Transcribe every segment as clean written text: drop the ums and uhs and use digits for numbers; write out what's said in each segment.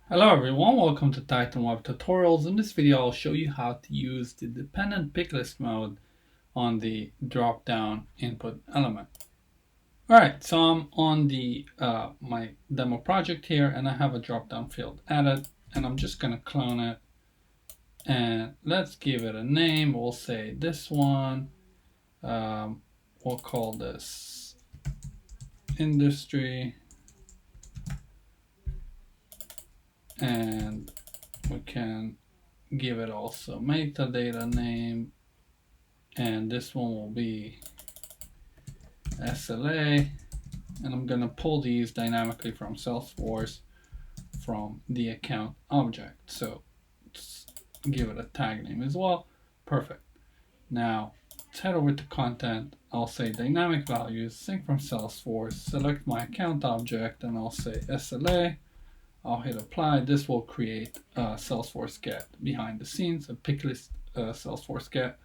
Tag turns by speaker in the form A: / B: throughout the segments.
A: Hello everyone, welcome to Titan Web Tutorials. In this video I'll show you how to use the dependent picklist mode on the drop-down input element. Alright, so I'm on the my demo project here and I have a drop-down field added and I'm just going to clone it and let's give it a name. We'll say this one, we'll call this industry, and we can give it also metadata name, and this one will be SLA, and I'm going to pull these dynamically from Salesforce from the account object. So let's give it a tag name as well. Perfect. Now let's head over to content. I'll say dynamic values, sync from Salesforce, select my account object, and I'll say SLA. I'll hit apply. This will create a Salesforce get behind the scenes, a Picklist Salesforce get.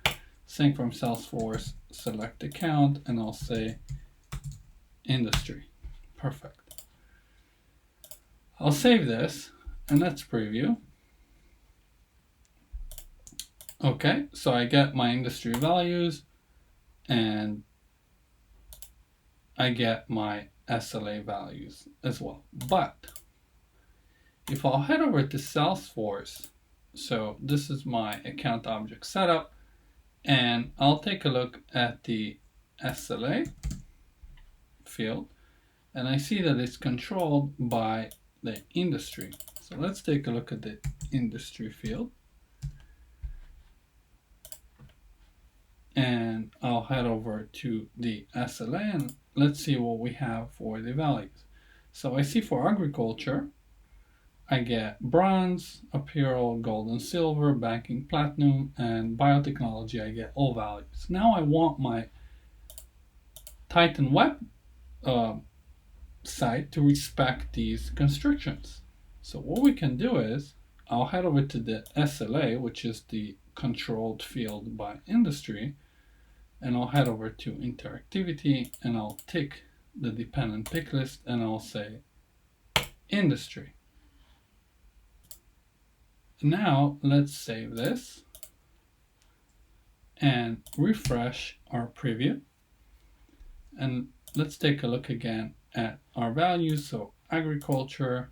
A: Sync from Salesforce, select account, and I'll say industry. Perfect. I'll save this and let's preview. Okay, so I get my industry values and I get my SLA values as well. But if I'll head over to Salesforce, so this is my account object setup, and I'll take a look at the SLA field, and I see that it's controlled by the industry. So let's take a look at the industry field. And I'll head over to the SLA and let's see what we have for the values. So I see for agriculture, I get bronze, apparel, gold and silver, banking, platinum, and biotechnology. I get all values. Now I want my Titan web site to respect these constrictions. So what we can do is I'll head over to the SLA, which is the controlled field by industry, and I'll head over to interactivity and I'll tick the dependent pick list and I'll say industry. Now let's save this and refresh our preview, and let's take a look again at our values. So agriculture,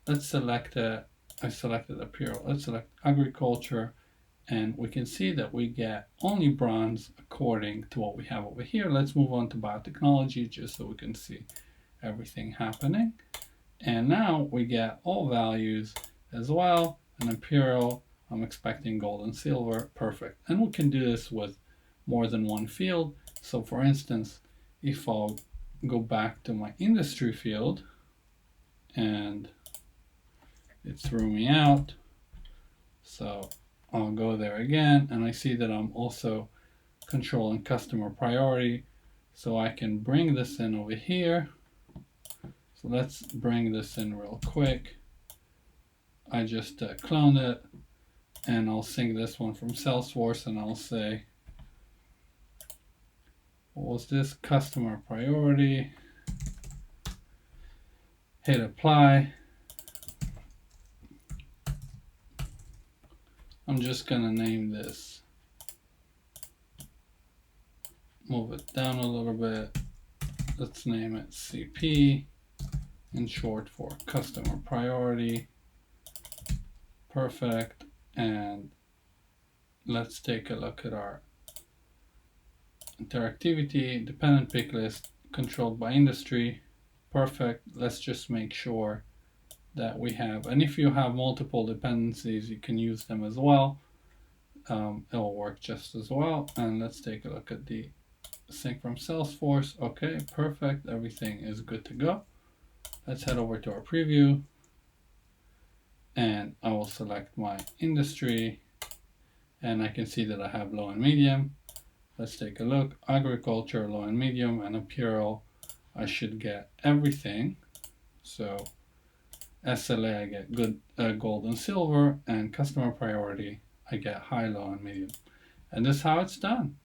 A: let's select it. I selected apparel. Let's select agriculture, and we can see that we get only bronze according to what we have over here. Let's move on to biotechnology just so we can see everything happening. And now we get all values as well. And apparel, I'm expecting gold and silver. Perfect. And we can do this with more than one field. So for instance, if I'll go back to my industry field and it threw me out, so I'll go there again and I see that I'm also controlling customer priority, so I can bring this in over here. So let's bring this in real quick. I just cloned it and I'll sync this one from Salesforce and I'll say, what was this? Customer priority. Hit apply. I'm just going to name this. Move it down a little bit. Let's name it CP, in short for customer priority. Perfect. And let's take a look at our interactivity, dependent pick list, controlled by industry. Perfect. Let's just make sure that we have, and if you have multiple dependencies, you can use them as well. It'll work just as well. And let's take a look at the sync from Salesforce. Okay, perfect. Everything is good to go. Let's head over to our preview. And I will select my industry and I can see that I have low and medium. Let's take a look. Agriculture, low and medium, and apparel, I should get everything. So SLA, I get good gold and silver, and customer priority, I get high, low, and medium. And this is how it's done.